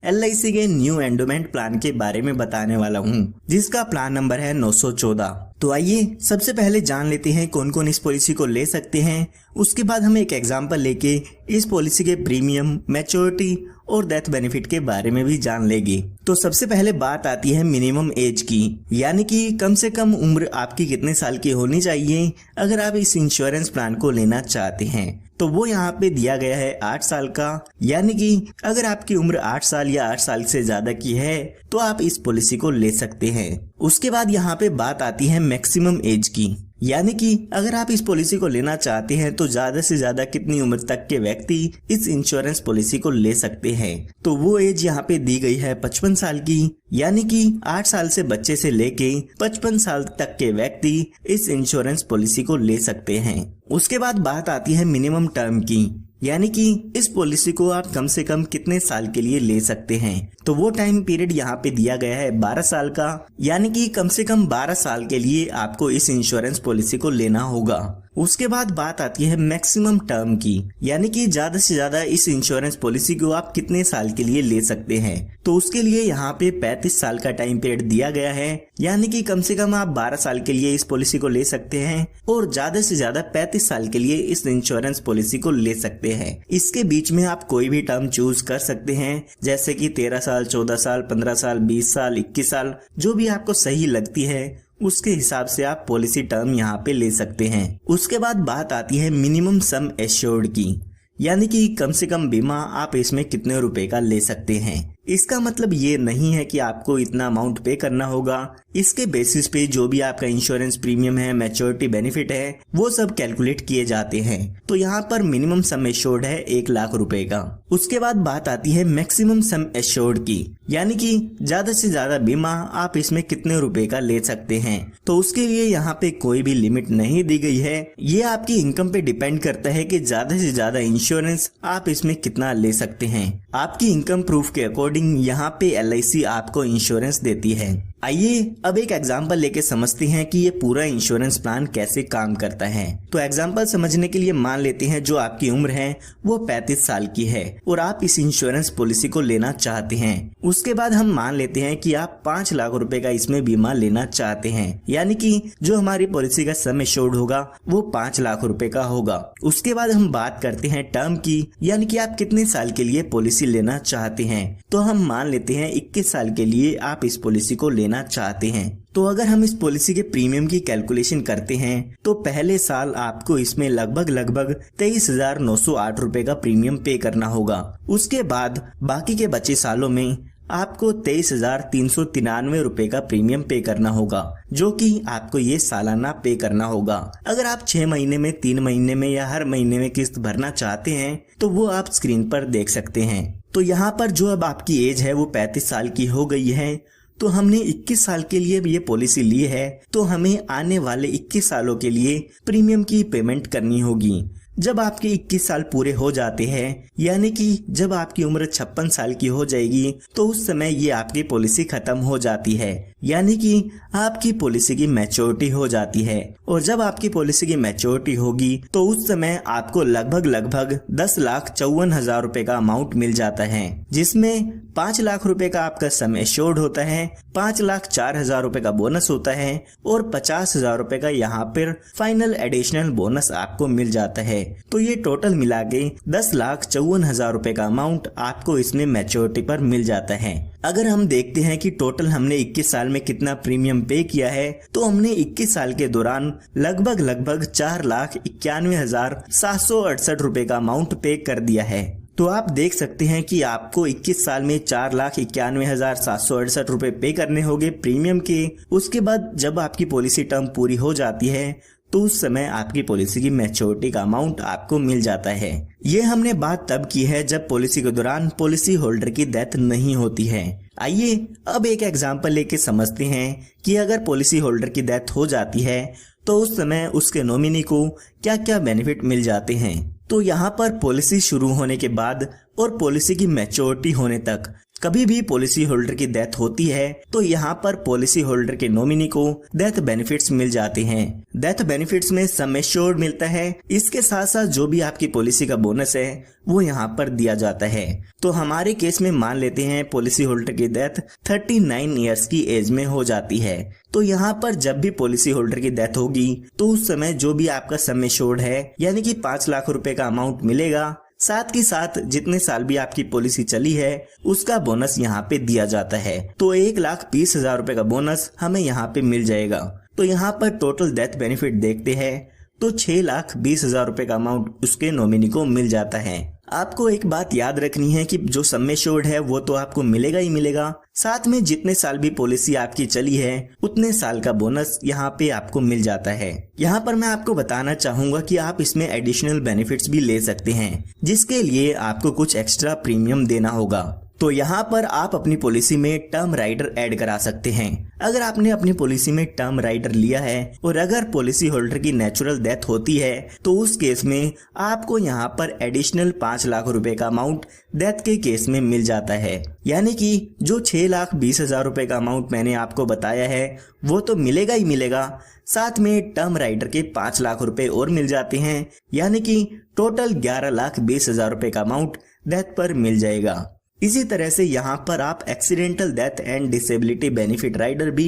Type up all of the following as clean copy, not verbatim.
LIC के new endowment plan के बारे में बताने वाला हूँ, जिसका प्लान नंबर है 914। तो आइए सबसे पहले जान लेते हैं कौन कौन इस पॉलिसी को ले सकते हैं। उसके बाद हम एक एग्जांपल लेके इस पॉलिसी के प्रीमियम, मैच्योरिटी और डेथ बेनिफिट के बारे में भी जान लेंगे। तो सबसे पहले बात आती है मिनिमम एज की, यानी कि कम से कम उम्र आपकी कितने साल की होनी चाहिए अगर आप इस इंश्योरेंस प्लान को लेना चाहते हैं। तो वो यहाँ पे दिया गया है 8 साल का, यानी कि अगर आपकी उम्र 8 साल या 8 साल से ज्यादा की है तो आप इस पॉलिसी को ले सकते हैं। उसके बाद यहाँ पे बात आती है मैक्सिमम एज की, यानी कि अगर आप इस पॉलिसी को लेना चाहते हैं तो ज्यादा से ज्यादा कितनी उम्र तक के व्यक्ति इस इंश्योरेंस पॉलिसी को ले सकते हैं। तो वो एज यहाँ पे दी गई है 55 साल की, यानी कि 8 साल से बच्चे से लेके 55 साल तक के व्यक्ति इस इंश्योरेंस पॉलिसी को ले सकते हैं। उसके बाद बात आती है मिनिमम टर्म की, यानी कि इस पॉलिसी को आप कम से कम कितने साल के लिए ले सकते हैं। तो वो टाइम पीरियड यहाँ पे दिया गया है 12 साल का, यानी कि कम से कम 12 साल के लिए आपको इस इंश्योरेंस पॉलिसी को लेना होगा। उसके बाद बात आती है मैक्सिमम टर्म की, यानी कि ज्यादा से ज्यादा इस इंश्योरेंस पॉलिसी को आप कितने साल के लिए ले सकते हैं। तो उसके लिए यहाँ पे 35 साल का टाइम पीरियड दिया गया है, यानी कि कम से कम आप 12 साल के लिए इस पॉलिसी को ले सकते हैं और ज्यादा से ज्यादा 35 साल के लिए इस इंश्योरेंस पॉलिसी को ले सकते हैं। इसके बीच में आप कोई भी टर्म चूज कर सकते हैं, जैसे कि 13 साल, 14 साल, 15 साल, 20 साल, 21 साल, जो भी आपको सही लगती है उसके हिसाब से आप पॉलिसी टर्म यहाँ पे ले सकते हैं। उसके बाद बात आती है मिनिमम सम एश्योर्ड की, यानी कि कम से कम बीमा आप इसमें कितने रुपए का ले सकते हैं। इसका मतलब ये नहीं है कि आपको इतना अमाउंट पे करना होगा, इसके बेसिस पे जो भी आपका इंश्योरेंस प्रीमियम है, मैच्योरिटी बेनिफिट है, वो सब कैलकुलेट किए जाते हैं। तो यहाँ पर मिनिमम सम एश्योर्ड है 1 लाख रुपए का। उसके बाद बात आती है मैक्सिमम सम एश्योर्ड की, यानी कि ज्यादा से ज्यादा बीमा आप इसमें कितने रुपए का ले सकते हैं। तो उसके लिए यहाँ पे कोई भी लिमिट नहीं दी गई है, ये आपकी इनकम पे डिपेंड करता है कि ज्यादा से ज्यादा इंश्योरेंस आप इसमें कितना ले सकते हैं। आपकी इनकम प्रूफ के अकॉर्डिंग यहाँ पे LIC आपको इंश्योरेंस देती है। आइए अब एक एग्जांपल लेके समझते हैं कि ये पूरा इंश्योरेंस प्लान कैसे काम करता है। तो एग्जांपल समझने के लिए मान लेते हैं जो आपकी उम्र है वो 35 साल की है और आप इस इंश्योरेंस पॉलिसी को लेना चाहते हैं। उसके बाद हम मान लेते हैं कि आप 5 लाख रुपए का इसमें बीमा लेना चाहते हैं, यानी कि जो हमारी पॉलिसी का सम एश्योर्ड होगा वो 5 लाख रुपए का होगा। उसके बाद हम बात करते हैं टर्म की, यानी कि आप कितने साल के लिए पॉलिसी लेना चाहते हैं। तो हम मान लेते हैं 21 साल के लिए आप इस पॉलिसी को लेना चाहते हैं। तो अगर हम इस पॉलिसी के प्रीमियम की कैलकुलेशन करते हैं तो पहले साल आपको इसमें लगभग 23,908 रुपए का प्रीमियम पे करना होगा। उसके बाद बाकी के बचे सालों में आपको 23,393 रुपए का प्रीमियम पे करना होगा, जो कि आपको ये सालाना पे करना होगा। अगर आप 6 महीने में, 3 महीने में या हर महीने में किस्त भरना चाहते हैं तो वो आप स्क्रीन पर देख सकते हैं। तो यहाँ पर जो अब आपकी एज है वो 35 साल की हो गई है, तो हमने 21 साल के लिए ये पॉलिसी ली है, तो हमें आने वाले 21 सालों के लिए प्रीमियम की पेमेंट करनी होगी। जब आपके 21 साल पूरे हो जाते हैं, यानी कि जब आपकी उम्र 56 साल की हो जाएगी, तो उस समय ये आपकी पॉलिसी खत्म हो जाती है, यानी कि आपकी पॉलिसी की मैच्योरिटी हो जाती है। और जब आपकी पॉलिसी की मैच्योरिटी होगी तो उस समय आपको लगभग 10,54,000 रुपए का अमाउंट मिल जाता है, जिसमें 5 लाख रुपए का आपका सम एश्योर्ड होता है, 5,04,000 रुपए का बोनस होता है और 50,000 रुपए का यहाँ पर फाइनल एडिशनल बोनस आपको मिल जाता है। तो ये टोटल मिला के 10,54,000 रुपए का अमाउंट आपको इसमें मैच्योरिटी पर मिल जाता है। अगर हम देखते हैं कि टोटल हमने 21 साल में कितना प्रीमियम पे किया है, तो हमने 21 साल के दौरान लगभग 4,91,768 रुपए का अमाउंट पे कर दिया है। तो आप देख सकते हैं कि आपको 21 साल में 4,91,768 रुपए पे करने होंगे प्रीमियम के। उसके बाद जब आपकी पॉलिसी टर्म पूरी हो जाती है तो उस समय आपकी पॉलिसी की मैच्योरिटी का अमाउंट आपको मिल जाता है। ये हमने बात तब की है जब पॉलिसी के दौरान पॉलिसी होल्डर की डेथ नहीं होती है। आइए अब एक एग्जांपल लेके समझते हैं कि अगर पॉलिसी होल्डर की डेथ हो जाती है तो उस समय उसके नॉमिनी को क्या क्या बेनिफिट मिल जाते हैं। तो यहाँ पर पॉलिसी शुरू होने के बाद और पॉलिसी की मैच्योरिटी होने तक कभी भी पॉलिसी होल्डर की डेथ होती है तो यहाँ पर पॉलिसी होल्डर के नॉमिनी को डेथ बेनिफिट्स मिल जाते हैं। डेथ बेनिफिट्स में सम एश्योर्ड मिलता है, इसके साथ साथ जो भी आपकी पॉलिसी का बोनस है वो यहाँ पर दिया जाता है। तो हमारे केस में मान लेते हैं पॉलिसी होल्डर की डेथ 39 इयर्स की एज में हो जाती है। तो यहाँ पर जब भी पॉलिसी होल्डर की डेथ होगी तो उस समय जो भी आपका सम एश्योर्ड है यानी कि 5 लाख रुपए का अमाउंट मिलेगा। साथ ही साथ जितने साल भी आपकी पॉलिसी चली है उसका बोनस यहाँ पे दिया जाता है। तो 1,20,000 रुपए का बोनस हमें यहाँ पे मिल जाएगा। तो यहाँ पर टोटल डेथ बेनिफिट देखते हैं तो 6,20,000 रुपए का अमाउंट उसके नॉमिनी को मिल जाता है। आपको एक बात याद रखनी है कि जो सम एश्योर्ड है वो तो आपको मिलेगा ही मिलेगा, साथ में जितने साल भी पॉलिसी आपकी चली है उतने साल का बोनस यहाँ पे आपको मिल जाता है। यहाँ पर मैं आपको बताना चाहूंगा कि आप इसमें एडिशनल बेनिफिट्स भी ले सकते हैं, जिसके लिए आपको कुछ एक्स्ट्रा प्रीमियम देना होगा। तो यहाँ पर आप अपनी पॉलिसी में टर्म राइडर ऐड करा सकते हैं। अगर आपने अपनी पॉलिसी में टर्म राइडर लिया है और अगर पॉलिसी होल्डर की नेचुरल डेथ होती है तो उस केस में आपको यहाँ पर एडिशनल 5 लाख रुपए का अमाउंट डेथ के केस में मिल जाता है। यानी कि जो 6,20,000 रुपए का अमाउंट मैंने आपको बताया है वो तो मिलेगा ही मिलेगा, साथ में टर्म राइडर के 5 लाख रुपए और मिल जाते हैं, यानी कि टोटल 11,20,000 रुपए का अमाउंट डेथ पर मिल जाएगा। इसी तरह से यहाँ पर आप accidental death and disability benefit rider भी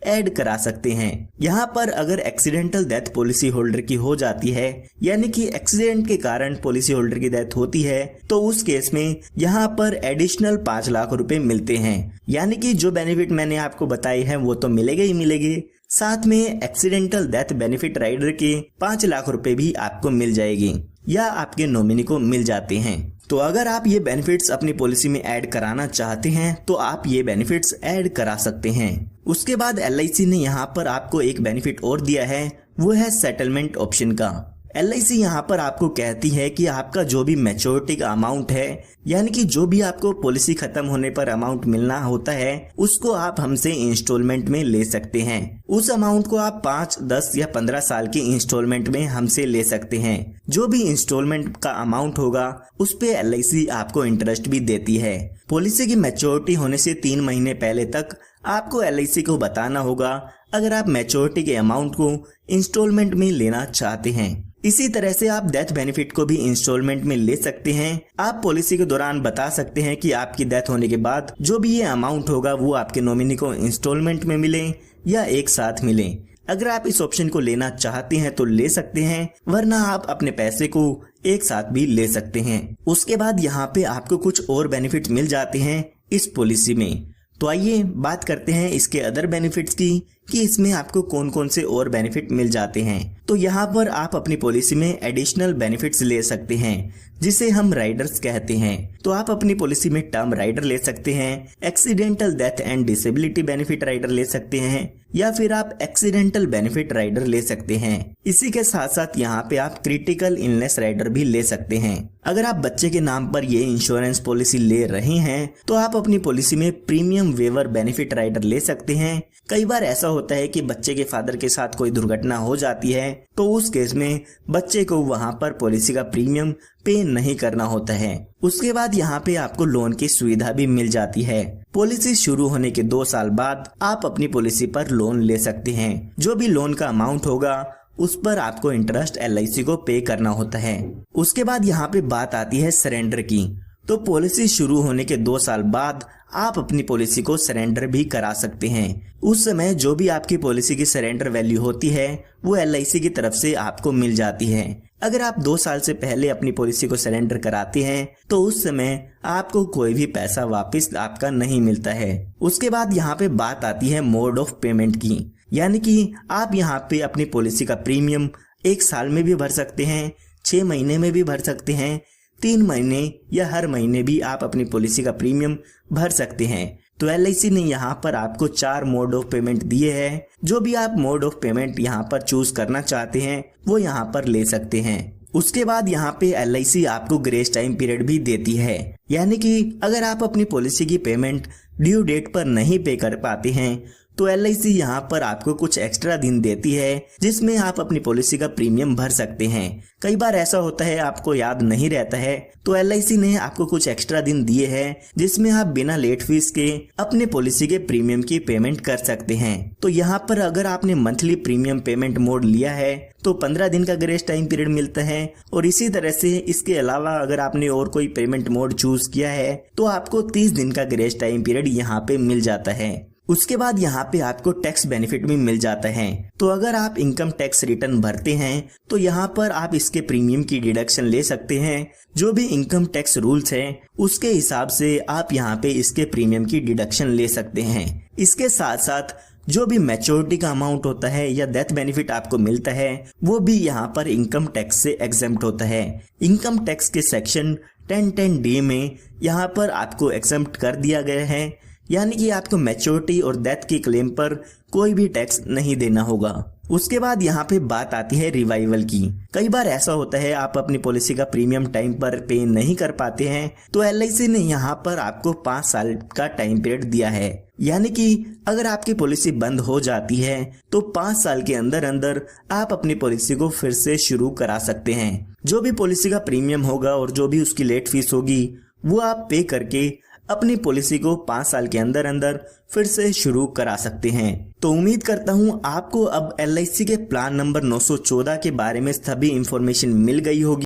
ऐड करा सकते हैं। यहाँ पर अगर एक्सीडेंटल डेथ पॉलिसी होल्डर की हो जाती है यानी कि एक्सीडेंट के कारण पॉलिसी होल्डर की डेथ होती है तो उस केस में यहाँ पर एडिशनल 5 लाख रुपए मिलते हैं। यानी कि जो बेनिफिट मैंने आपको बताए हैं वो तो मिलेगा ही मिलेंगे, साथ में एक्सीडेंटल डेथ बेनिफिट राइडर के 5 लाख रुपए भी आपको मिल जाएगी या आपके नॉमिनी को मिल जाते हैं। तो अगर आप ये बेनिफिट्स अपनी पॉलिसी में ऐड कराना चाहते हैं तो आप ये बेनिफिट्स ऐड करा सकते हैं। उसके बाद LIC ने यहाँ पर आपको एक बेनिफिट और दिया है, वो है सेटलमेंट ऑप्शन का। LIC यहाँ पर आपको कहती है कि आपका जो भी मैच्योरिटी का अमाउंट है यानी कि जो भी आपको पॉलिसी खत्म होने पर अमाउंट मिलना होता है उसको आप हमसे इंस्टॉलमेंट में ले सकते हैं। उस अमाउंट को आप 5, 10 या 15 साल की इंस्टॉलमेंट में हमसे ले सकते हैं। जो भी इंस्टॉलमेंट का अमाउंट होगा उस पे LIC आपको इंटरेस्ट भी देती है। पॉलिसी की मैच्योरिटी होने से 3 महीने पहले तक आपको LIC को बताना होगा अगर आप मैच्योरिटी के अमाउंट को इंस्टॉलमेंट में लेना चाहते हैं। इसी तरह से आप डेथ बेनिफिट को भी इंस्टॉलमेंट में ले सकते हैं। आप पॉलिसी के दौरान बता सकते हैं कि आपकी डेथ होने के बाद जो भी ये अमाउंट होगा वो आपके नॉमिनी को इंस्टॉलमेंट में मिले या एक साथ मिले। अगर आप इस ऑप्शन को लेना चाहते हैं तो ले सकते हैं, वरना आप अपने पैसे को एक साथ भी ले सकते हैं। उसके बाद यहाँ पे आपको कुछ और बेनिफिट मिल जाते हैं इस पॉलिसी में। तो आइए बात करते हैं इसके अदर बेनिफिट्स की कि इसमें आपको कौन कौन से और बेनिफिट मिल जाते हैं। तो यहाँ पर आप अपनी पॉलिसी में एडिशनल बेनिफिट्स ले सकते हैं जिसे हम राइडर्स कहते हैं। तो आप अपनी पॉलिसी में टर्म राइडर ले सकते हैं, accidental death and disability benefit rider ले सकते हैं या फिर आप एक्सीडेंटल बेनिफिट राइडर ले सकते हैं। इसी के साथ साथ यहाँ पे आप क्रिटिकल इलनेस राइडर भी ले सकते हैं। अगर आप बच्चे के नाम पर ये इंश्योरेंस पॉलिसी ले रहे हैं तो आप अपनी पॉलिसी में प्रीमियम वेवर बेनिफिट राइडर ले सकते हैं। कई बार ऐसा होता है कि बच्चे के फादर के साथ कोई दुर्घटना हो जाती है तो उस केस में बच्चे को वहां पर पॉलिसी का प्रीमियम पे नहीं करना होता है। उसके बाद यहाँ पे आपको लोन की सुविधा भी मिल जाती है। पॉलिसी शुरू होने के 2 साल बाद आप अपनी पॉलिसी पर लोन ले सकते हैं। जो भी लोन का अमाउंट होगा उस पर आपको इंटरेस्ट LIC को पे करना होता है। उसके बाद यहाँ पे बात आती है सरेंडर की। तो पॉलिसी शुरू होने के 2 साल बाद आप अपनी पॉलिसी को सरेंडर भी करा सकते हैं। उस समय जो भी आपकी पॉलिसी की सरेंडर वैल्यू होती है वो LIC की तरफ से आपको मिल जाती है। अगर आप 2 साल से पहले अपनी पॉलिसी को सरेंडर कराते हैं तो उस समय आपको कोई भी पैसा वापस आपका नहीं मिलता है। उसके बाद यहाँ पे बात आती है मोड ऑफ पेमेंट की, यानी कि आप यहाँ पे अपनी पॉलिसी का प्रीमियम 1 साल में भी भर सकते हैं, 6 महीने में भी भर सकते हैं, 3 महीने या हर महीने भी आप अपनी पॉलिसी का प्रीमियम भर सकते हैं। तो LIC ने यहाँ पर आपको 4 मोड ऑफ पेमेंट दिए हैं। जो भी आप मोड ऑफ पेमेंट यहाँ पर चूज करना चाहते हैं वो यहाँ पर ले सकते हैं। उसके बाद यहाँ पे LIC आपको ग्रेस टाइम पीरियड भी देती है, यानी कि अगर आप अपनी पॉलिसी की पेमेंट ड्यू डेट पर नहीं पे कर पाते हैं तो LIC यहाँ पर आपको कुछ एक्स्ट्रा दिन देती है जिसमें आप अपनी पॉलिसी का प्रीमियम भर सकते हैं। कई बार ऐसा होता है आपको याद नहीं रहता है, तो LIC ने आपको कुछ एक्स्ट्रा दिन दिए हैं जिसमें आप बिना लेट फीस के अपने पॉलिसी के प्रीमियम की पेमेंट कर सकते हैं। तो यहाँ पर अगर आपने मंथली प्रीमियम पेमेंट मोड लिया है तो 15 दिन का ग्रेस टाइम पीरियड मिलता है, और इसी तरह से इसके अलावा अगर आपने और कोई पेमेंट मोड चूज किया है तो आपको 30 दिन का ग्रेस टाइम पीरियड यहाँ पे मिल जाता है। उसके बाद यहाँ पे आपको टैक्स बेनिफिट भी मिल जाता है। तो अगर आप इनकम टैक्स रिटर्न भरते हैं तो यहाँ पर आप इसके प्रीमियम की डिडक्शन ले सकते हैं। जो भी इनकम टैक्स रूल्स हैं उसके हिसाब से आप यहाँ पे इसके प्रीमियम की डिडक्शन ले सकते हैं। इसके साथ साथ जो भी मैच्योरिटी का अमाउंट होता है या डेथ बेनिफिट आपको मिलता है वो भी यहाँ पर इनकम टैक्स से एग्जेम्प्ट होता है। इनकम टैक्स के सेक्शन 1010D में यहाँ पर आपको एग्जेम्प्ट कर दिया गया है, यानी कि आपको मैच्योरिटी और डेथ की क्लेम पर कोई भी टैक्स नहीं देना होगा। उसके बाद यहाँ पे बात आती है रिवाइवल की। कई बार ऐसा होता है आप अपनी पॉलिसी का प्रीमियम टाइम पर पे नहीं कर पाते हैं, तो LIC ने यहाँ पर आपको 5 साल का टाइम पीरियड दिया है, यानी कि अगर आपकी पॉलिसी बंद हो जाती है तो 5 साल के अंदर अंदर आप अपनी पॉलिसी को फिर से शुरू करा सकते हैं। जो भी पॉलिसी का प्रीमियम होगा और जो भी उसकी लेट फीस होगी वो आप पे करके अपनी पॉलिसी को 5 साल के अंदर अंदर फिर से शुरू करा सकते हैं। तो उम्मीद करता हूँ आपको अब LIC के प्लान नंबर 914 के बारे में सभी इंफॉर्मेशन मिल गई होगी।